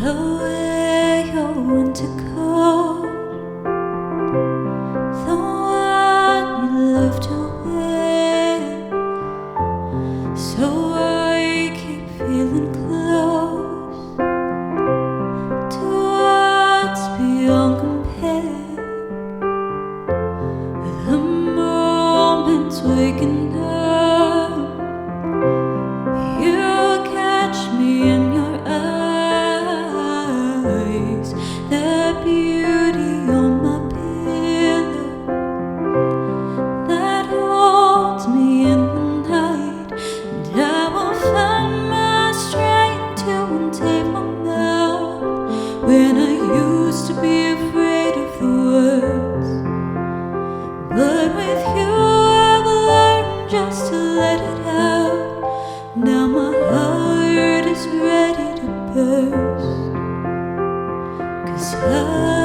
away your winter coat, the one you love to wear. So I keep feeling close to what's beyond compare. The moments waking up, you catch me in your eyes, the beauty on my pillow that holds me in the night. And I will find my strength to untake my mouth when I used to be afraid of the words. But with you I've learned just to let it out. Now my heart is ready to burst, 'cause I